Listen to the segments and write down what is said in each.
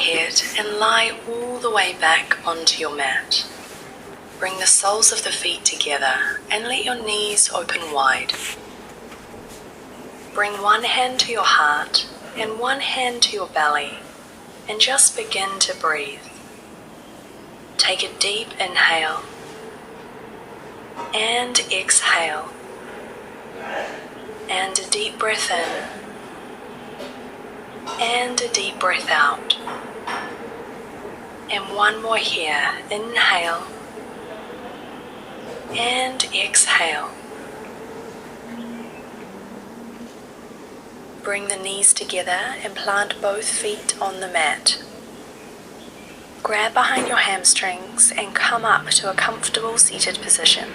head and lie all the way back onto your mat. Bring the soles of the feet together and let your knees open wide. Bring one hand to your heart and one hand to your belly and just begin to breathe. Take a deep inhale and exhale, and a deep breath in and a deep breath out. And one more here. Inhale and exhale. Bring the knees together and plant both feet on the mat. Grab behind your hamstrings and come up to a comfortable seated position.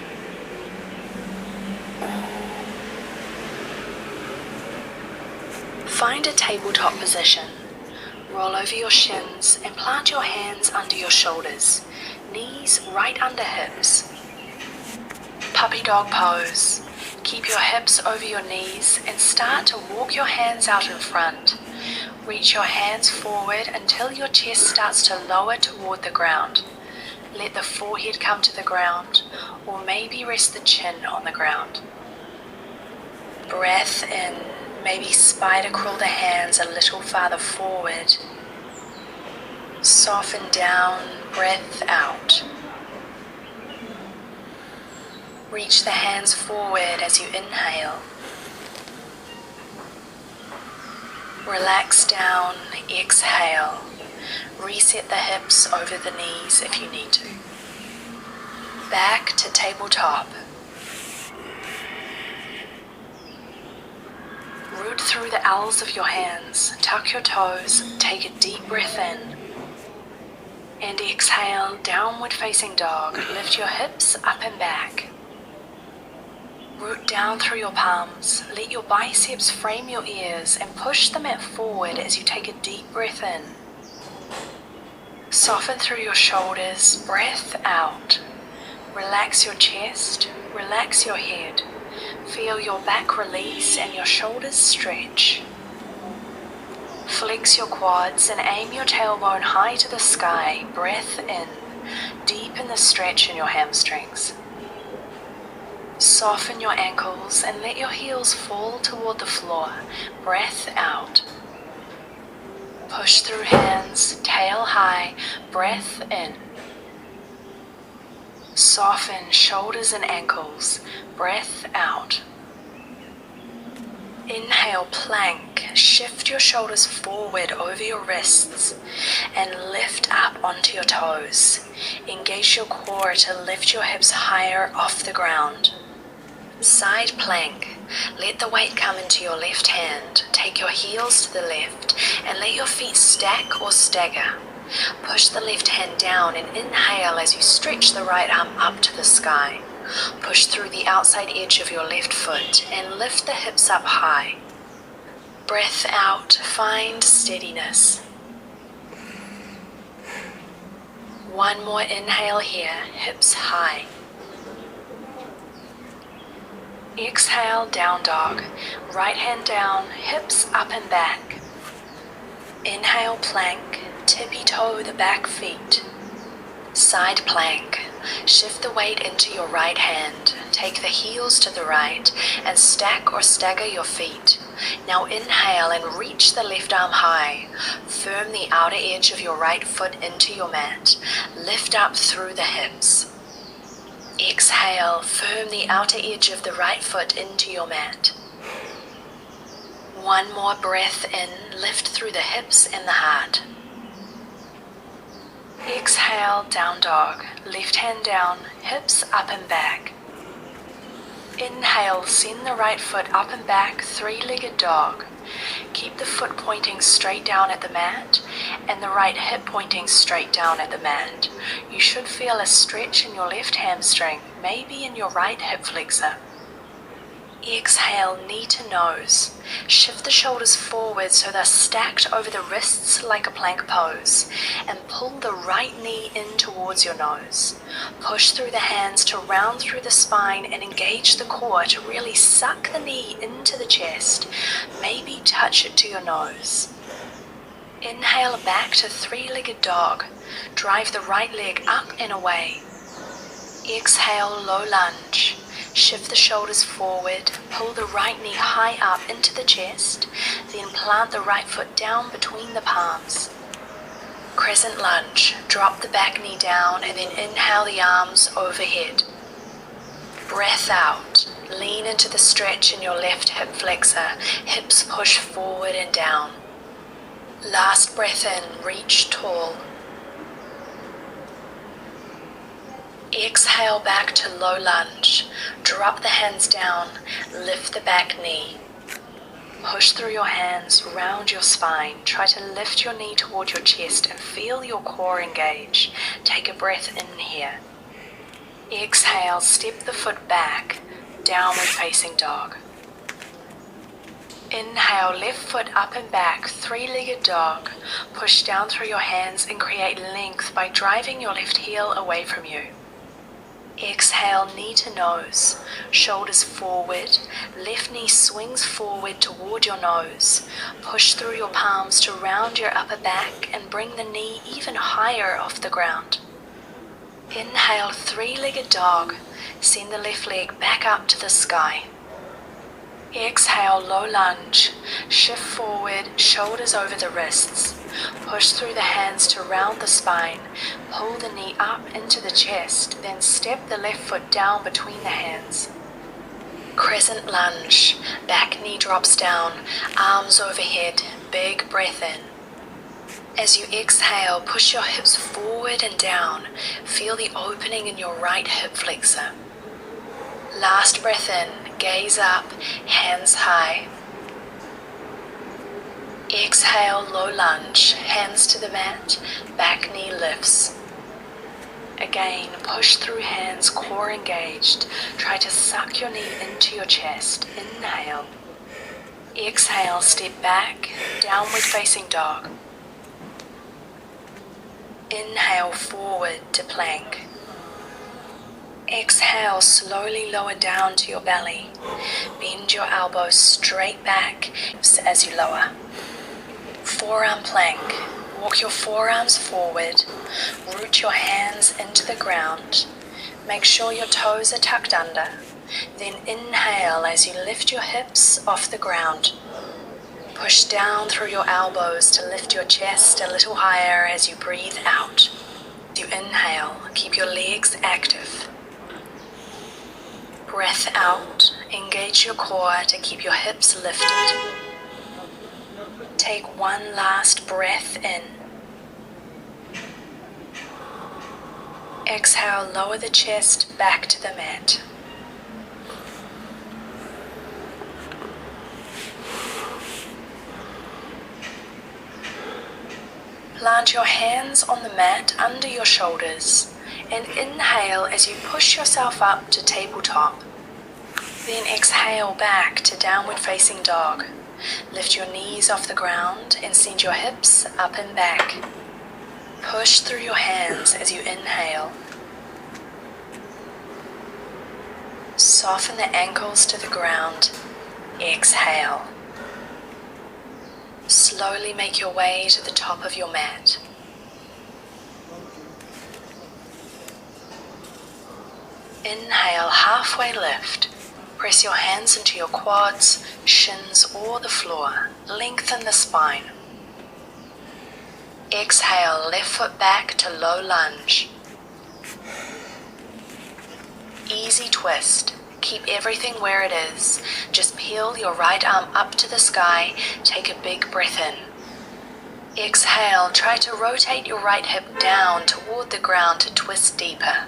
Find a tabletop position. Roll over your shins and plant your hands under your shoulders, knees right under hips. Puppy dog pose. Keep your hips over your knees and start to walk your hands out in front. Reach your hands forward until your chest starts to lower toward the ground. Let the forehead come to the ground, or maybe rest the chin on the ground. Breath in. Maybe spider crawl the hands a little farther forward. Soften down, breath out. Reach the hands forward as you inhale. Relax down, exhale. Reset the hips over the knees if you need to. Back to tabletop. Root through the owls of your hands, tuck your toes, take a deep breath in. And exhale, downward facing dog. Lift your hips up and back. Root down through your palms. Let your biceps frame your ears and push the mat forward as you take a deep breath in. Soften through your shoulders, breath out. Relax your chest, relax your head. Feel your back release and your shoulders stretch. Flex your quads and aim your tailbone high to the sky. Breath in. Deepen the stretch in your hamstrings. Soften your ankles and let your heels fall toward the floor. Breath out. Push through hands, tail high. Breath in. Soften shoulders and ankles. Breath out. Inhale, plank. Shift your shoulders forward over your wrists and lift up onto your toes. Engage your core to lift your hips higher off the ground. Side plank. Let the weight come into your left hand. Take your heels to the left and let your feet stack or stagger. Push the left hand down and inhale as you stretch the right arm up to the sky. Push through the outside edge of your left foot and lift the hips up high. Breath out, find steadiness. One more inhale here, hips high. Exhale, down dog. Right hand down, hips up and back. Inhale, plank. Tippy toe the back feet. Side plank. Shift the weight into your right hand. Take the heels to the right and stack or stagger your feet. Now inhale and reach the left arm high. Firm the outer edge of your right foot into your mat. Lift up through the hips. Exhale, firm the outer edge of the right foot into your mat. One more breath in, lift through the hips and the heart. Exhale, down dog. Left hand down, hips up and back. Inhale, send the right foot up and back, three-legged dog. Keep the foot pointing straight down at the mat and the right hip pointing straight down at the mat. You should feel a stretch in your left hamstring, maybe in your right hip flexor. Exhale, knee to nose. Shift the shoulders forward so they're stacked over the wrists like a plank pose, and pull the right knee in towards your nose. Push through the hands to round through the spine and engage the core to really suck the knee into the chest. Maybe touch it to your nose. Inhale back to three-legged dog. Drive the right leg up and away. Exhale, low lunge. Shift the shoulders forward. Pull the right knee high up into the chest. Then plant the right foot down between the palms. Crescent lunge. Drop the back knee down and then inhale the arms overhead. Breath out. Lean into the stretch in your left hip flexor. Hips push forward and down. Last breath in, reach tall. Exhale back to low lunge. Drop the hands down, lift the back knee. Push through your hands, round your spine. Try to lift your knee toward your chest and feel your core engage. Take a breath in here. Exhale, step the foot back, downward facing dog. Inhale, left foot up and back, three-legged dog. Push down through your hands and create length by driving your left heel away from you. Exhale, knee to nose, shoulders forward, left knee swings forward toward your nose. Push through your palms to round your upper back and bring the knee even higher off the ground. Inhale, three-legged dog. Send the left leg back up to the sky. Exhale, low lunge. Shift forward, shoulders over the wrists. Push through the hands to round the spine. Pull the knee up into the chest, then step the left foot down between the hands. Crescent lunge. Back knee drops down, arms overhead, big breath in. As you exhale, push your hips forward and down. Feel the opening in your right hip flexor. Last breath in, gaze up, hands high. Exhale, low lunge, hands to the mat, back knee lifts. Again, push through hands, core engaged. Try to suck your knee into your chest. Inhale. Exhale, step back, downward facing dog. Inhale, forward to plank. Exhale, slowly lower down to your belly. Bend your elbows straight back as you lower. Forearm plank. Walk your forearms forward. Root your hands into the ground. Make sure your toes are tucked under. Then inhale as you lift your hips off the ground. Push down through your elbows to lift your chest a little higher as you breathe out. As you inhale, keep your legs active. Breath out, engage your core to keep your hips lifted. Take one last breath in. Exhale, lower the chest back to the mat. Plant your hands on the mat under your shoulders and inhale as you push yourself up to tabletop. Then exhale back to downward facing dog. Lift your knees off the ground and send your hips up and back. Push through your hands as you inhale. Soften the ankles to the ground. Exhale. Slowly make your way to the top of your mat. Inhale, halfway lift. Press your hands into your quads, shins, or the floor. Lengthen the spine. Exhale, left foot back to low lunge. Easy twist. Keep everything where it is. Just peel your right arm up to the sky. Take a big breath in. Exhale, try to rotate your right hip down toward the ground to twist deeper.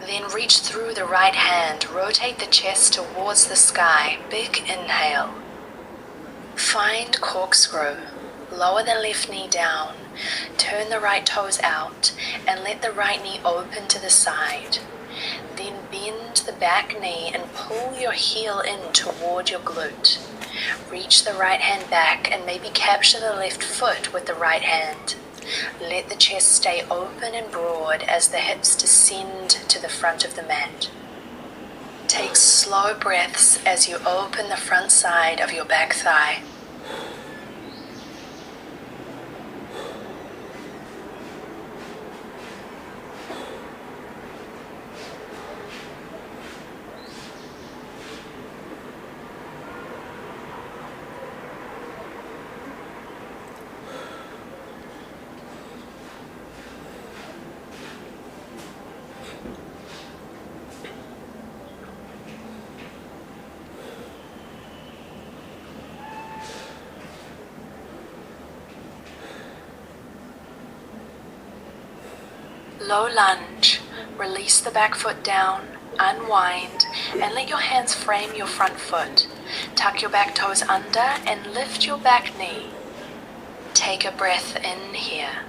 Then reach through the right hand. Rotate the chest towards the sky. Big inhale. Find corkscrew. Lower the left knee down. Turn the right toes out and let the right knee open to the side. Then bend the back knee and pull your heel in toward your glute. Reach the right hand back and maybe capture the left foot with the right hand. Let the chest stay open and broad as the hips descend to the front of the mat. Take slow breaths as you open the front side of your back thigh. Low lunge. Release the back foot down, unwind, and let your hands frame your front foot. Tuck your back toes under and lift your back knee. Take a breath in here.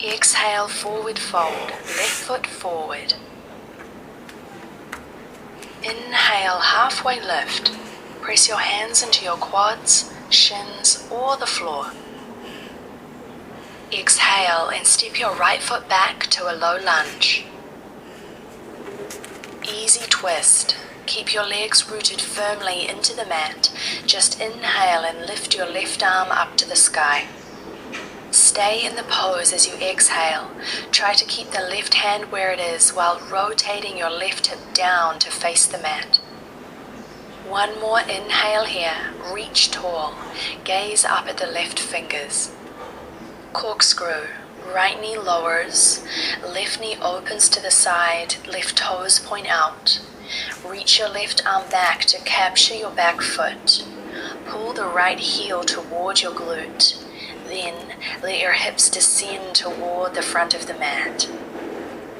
Exhale, forward fold, left foot forward. Inhale, halfway lift. Press your hands into your quads, shins, or the floor. Exhale and step your right foot back to a low lunge. Easy twist. Keep your legs rooted firmly into the mat. Just inhale and lift your left arm up to the sky. Stay in the pose as you exhale. Try to keep the left hand where it is while rotating your left hip down to face the mat. One more inhale here. Reach tall. Gaze up at the left fingers. Corkscrew. Right knee lowers. Left knee opens to the side. Left toes point out. Reach your left arm back to capture your back foot. Pull the right heel toward your glute. Then let your hips descend toward the front of the mat.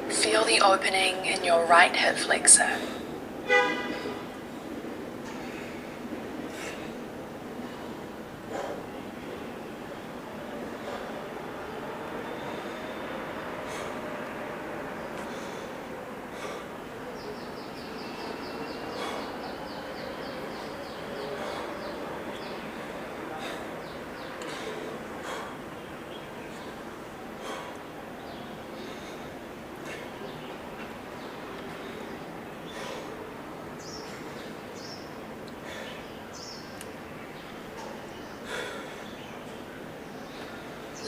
Feel the opening in your right hip flexor.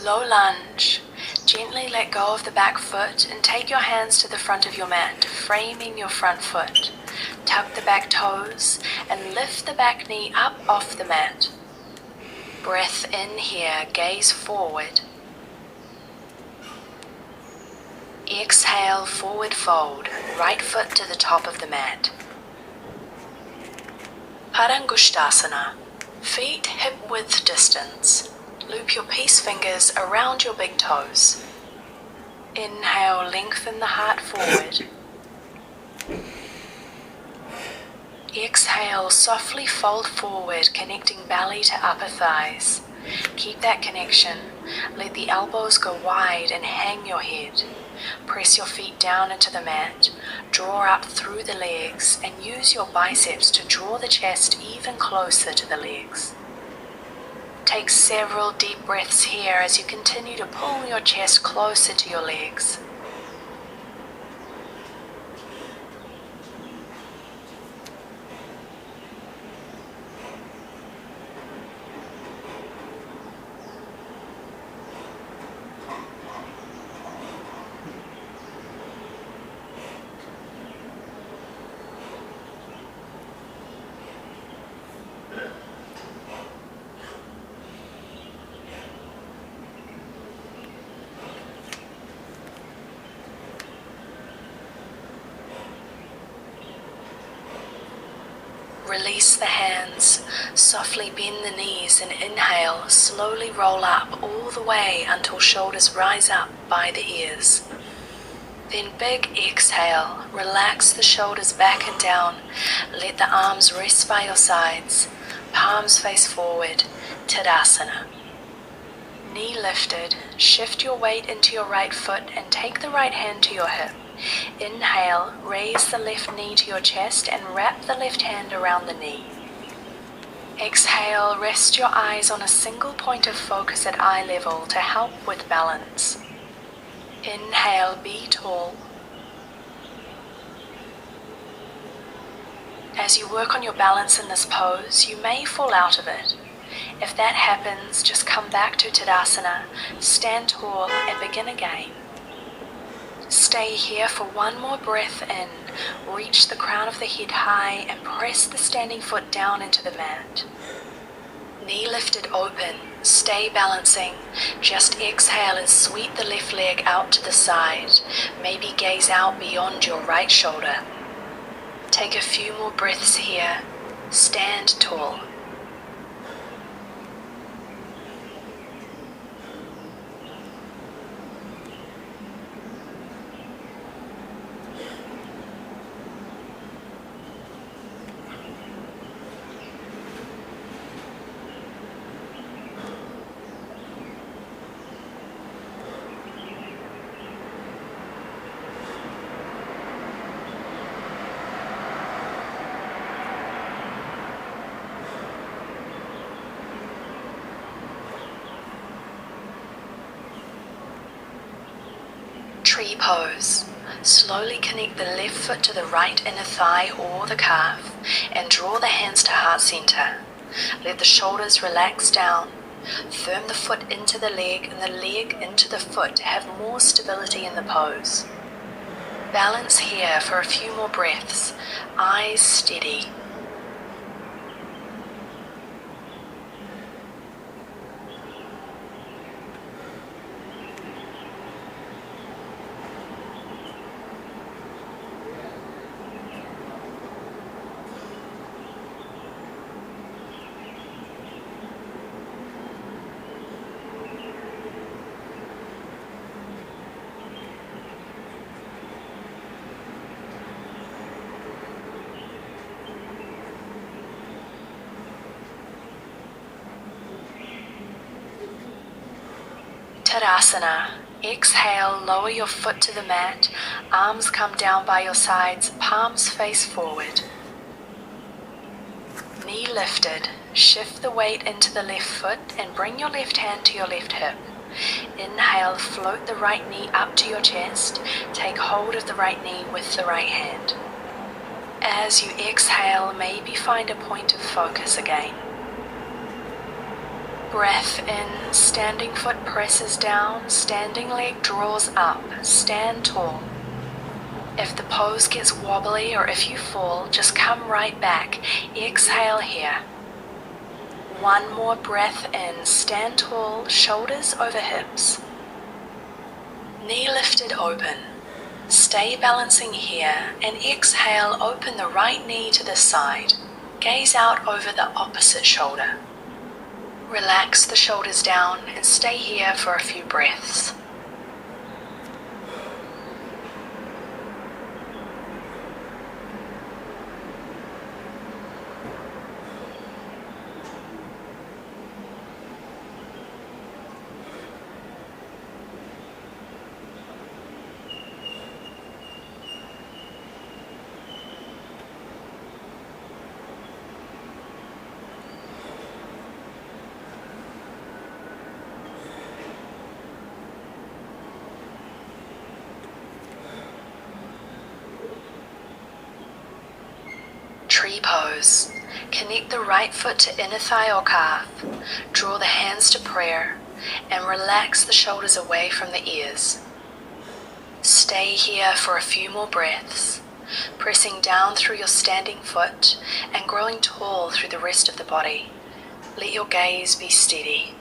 Low lunge. Gently let go of the back foot and take your hands to the front of your mat, framing your front foot. Tuck the back toes and lift the back knee up off the mat. Breath in here, gaze forward. Exhale, forward fold, right foot to the top of the mat. Padangusthasana. Feet hip width distance. Loop your peace fingers around your big toes. Inhale, lengthen the heart forward. Exhale, softly fold forward, connecting belly to upper thighs. Keep that connection. Let the elbows go wide and hang your head. Press your feet down into the mat. Draw up through the legs and use your biceps to draw the chest even closer to the legs. Take several deep breaths here as you continue to pull your chest closer to your legs. Release the hands, softly bend the knees and inhale, slowly roll up all the way until shoulders rise up by the ears. Then big exhale, relax the shoulders back and down, let the arms rest by your sides, palms face forward, Tadasana. Knee lifted, shift your weight into your right foot and take the right hand to your hip. Inhale, raise the left knee to your chest and wrap the left hand around the knee. Exhale, rest your eyes on a single point of focus at eye level to help with balance. Inhale, be tall. As you work on your balance in this pose, you may fall out of it. If that happens, just come back to Tadasana, stand tall and begin again. Stay here for one more breath in, reach the crown of the head high and press the standing foot down into the mat. Knee lifted open, stay balancing, just exhale and sweep the left leg out to the side, maybe gaze out beyond your right shoulder. Take a few more breaths here, stand tall. Tree pose. Slowly connect the left foot to the right inner thigh or the calf and draw the hands to heart center. Let the shoulders relax down. Firm the foot into the leg and the leg into the foot to have more stability in the pose. Balance here for a few more breaths. Eyes steady. Tadasana. Exhale, lower your foot to the mat, arms come down by your sides, palms face forward. Knee lifted, shift the weight into the left foot and bring your left hand to your left hip. Inhale, float the right knee up to your chest, take hold of the right knee with the right hand. As you exhale, maybe find a point of focus again. Breath in, standing foot presses down, standing leg draws up, stand tall. If the pose gets wobbly or if you fall, just come right back. Exhale here. One more breath in, stand tall, shoulders over hips. Knee lifted open. Stay balancing here and exhale, open the right knee to the side. Gaze out over the opposite shoulder. Relax the shoulders down and stay here for a few breaths. Tree pose. Connect the right foot to inner thigh or calf. Draw the hands to prayer and relax the shoulders away from the ears. Stay here for a few more breaths, pressing down through your standing foot and growing tall through the rest of the body. Let your gaze be steady.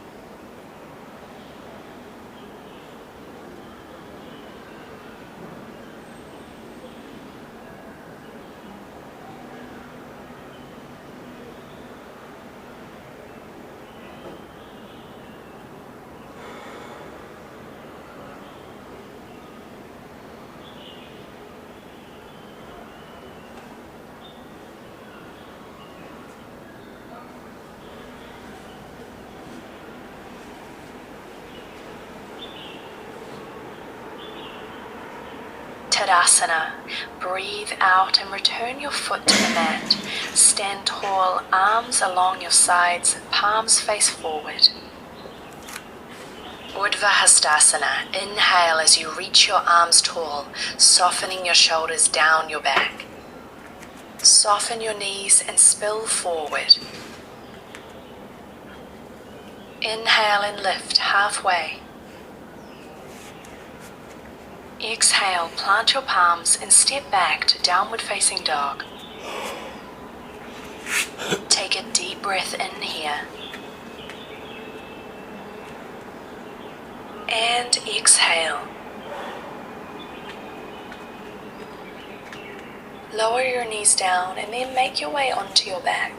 Tadasana. Breathe out and return your foot to the mat. Stand tall, arms along your sides, palms face forward. Urdhva Inhale as you reach your arms tall, softening your shoulders down your back. Soften your knees and spill forward. Inhale and lift halfway. Exhale, plant your palms and step back to downward facing dog. Take a deep breath in here. And exhale. Lower your knees down and then make your way onto your back.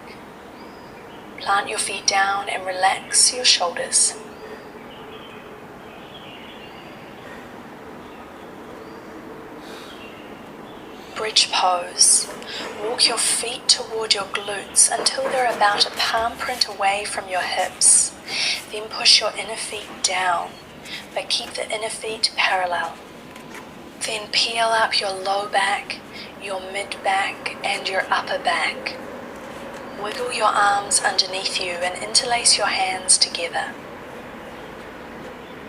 Plant your feet down and relax your shoulders. Bridge pose. Walk your feet toward your glutes until they're about a palm print away from your hips. Then push your inner feet down, but keep the inner feet parallel. Then peel up your low back, your mid back, and your upper back. Wiggle your arms underneath you and interlace your hands together.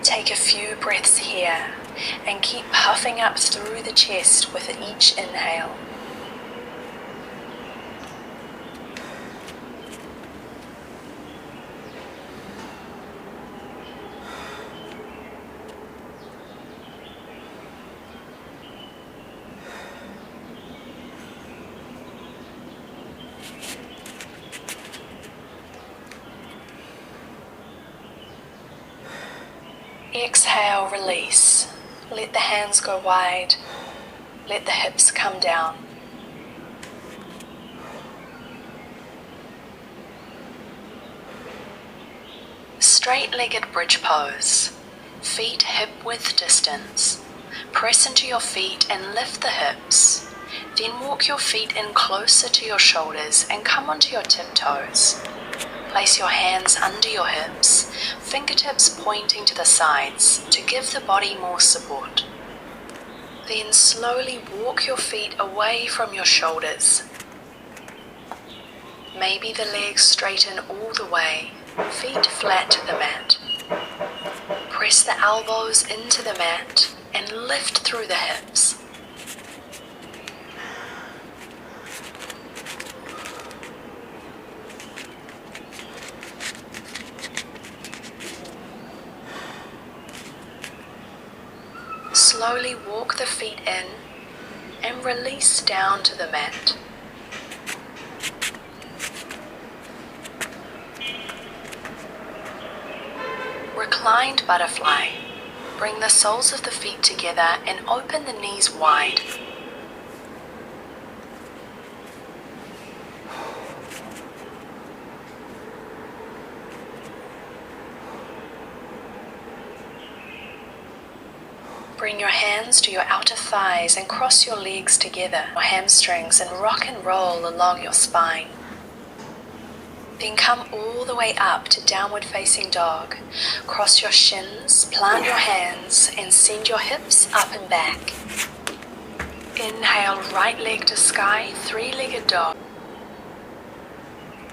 Take a few breaths here, and keep puffing up through the chest with each inhale. Exhale, release. Let the hands go wide. Let the hips come down. Straight-legged bridge pose. Feet hip-width distance. Press into your feet and lift the hips. Then walk your feet in closer to your shoulders and come onto your tiptoes. Place your hands under your hips, fingertips pointing to the sides to give the body more support. Then slowly walk your feet away from your shoulders. Maybe the legs straighten all the way, feet flat to the mat. Press the elbows into the mat and lift through the hips. Slowly walk the feet in and release down to the mat. Reclined butterfly. Bring the soles of the feet together and open the knees wide. Bring your hands to your outer thighs and cross your legs together, your hamstrings, and rock and roll along your spine. Then come all the way up to downward facing dog. Cross your shins, plant your hands, and send your hips up and back. Inhale, right leg to sky, three-legged dog.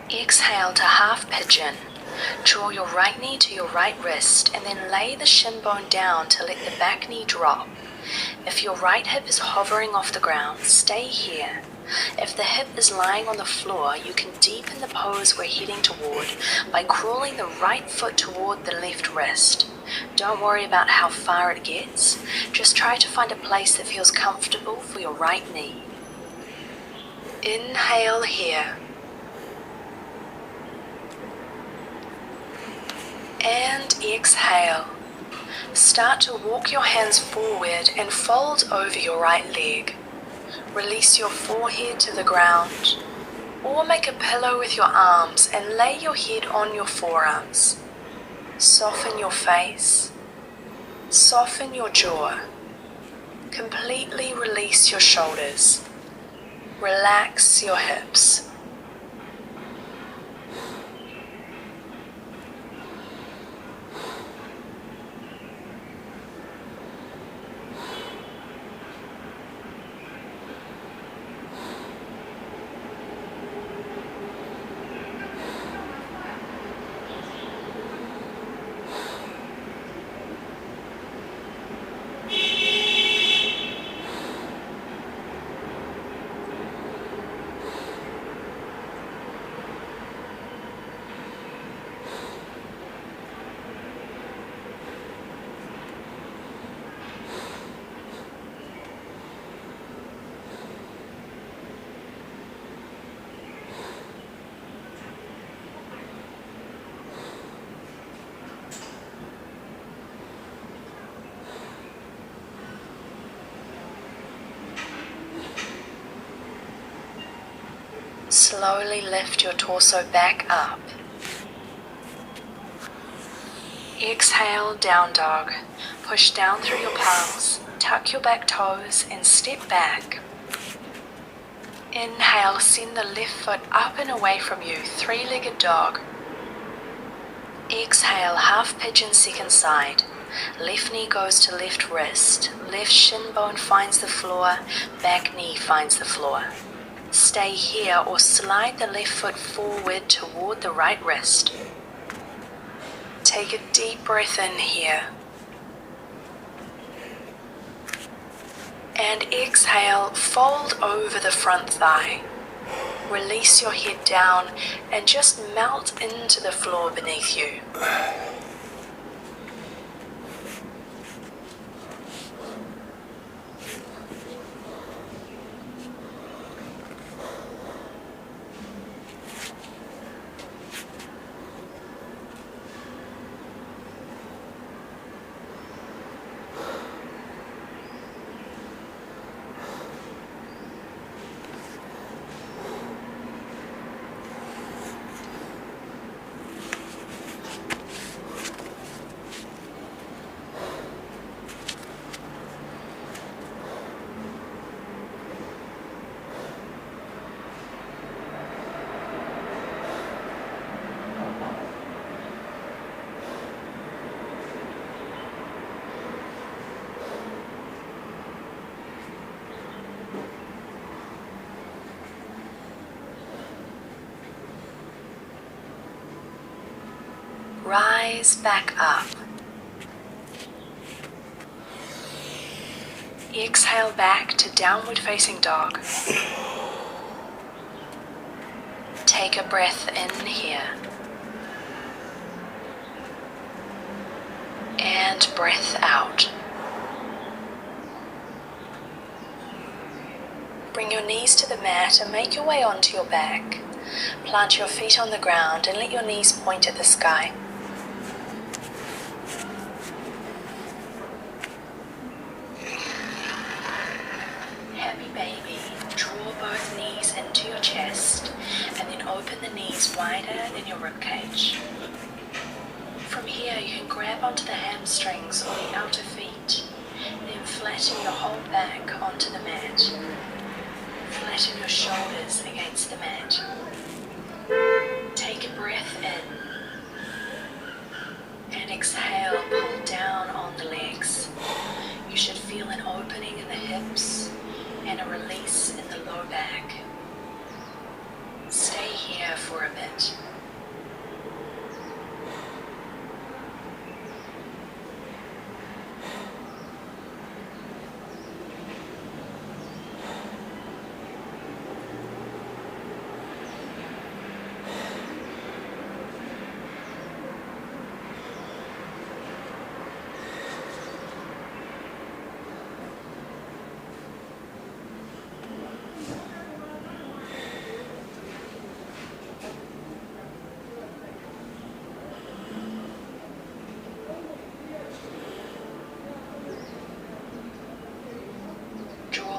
Exhale to half pigeon. Draw your right knee to your right wrist and then lay the shin bone down to let the back knee drop. If your right hip is hovering off the ground, stay here. If the hip is lying on the floor, you can deepen the pose we're heading toward by crawling the right foot toward the left wrist. Don't worry about how far it gets. Just try to find a place that feels comfortable for your right knee. Inhale here. And exhale. Start to walk your hands forward and fold over your right leg. Release your forehead to the ground, or make a pillow with your arms and lay your head on your forearms. Soften your face. Soften your jaw. Completely release your shoulders. Relax your hips. Slowly lift your torso back up. Exhale, down dog. Push down through your palms, tuck your back toes and step back. Inhale, send the left foot up and away from you, three-legged dog. Exhale, half pigeon second side. Left knee goes to left wrist, left shin bone finds the floor, back knee finds the floor. Stay here or slide the left foot forward toward the right wrist. Take a deep breath in here. And exhale, fold over the front thigh. Release your head down and just melt into the floor beneath you. Rise back up. Exhale back to downward facing dog. Take a breath in here. And breath out. Bring your knees to the mat and make your way onto your back. Plant your feet on the ground and let your knees point at the sky. Happy baby, draw both knees into your chest and then open the knees wider than your ribcage. From here you can grab onto the hamstrings or the outer feet, then flatten your whole back onto the mat. Flatten your shoulders against the mat. Take a breath in and exhale, pull down on the legs. You should feel an opening in the hips and a release in the low back. Stay here for a bit.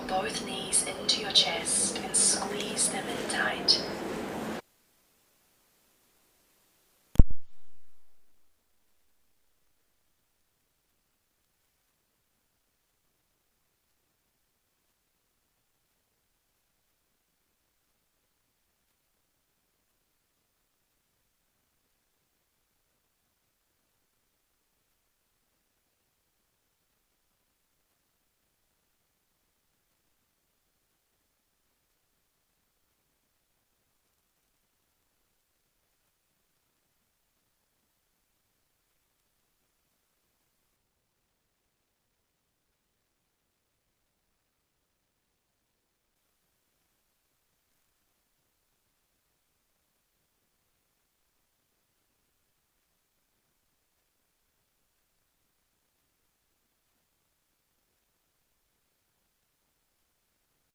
Both knees into your chest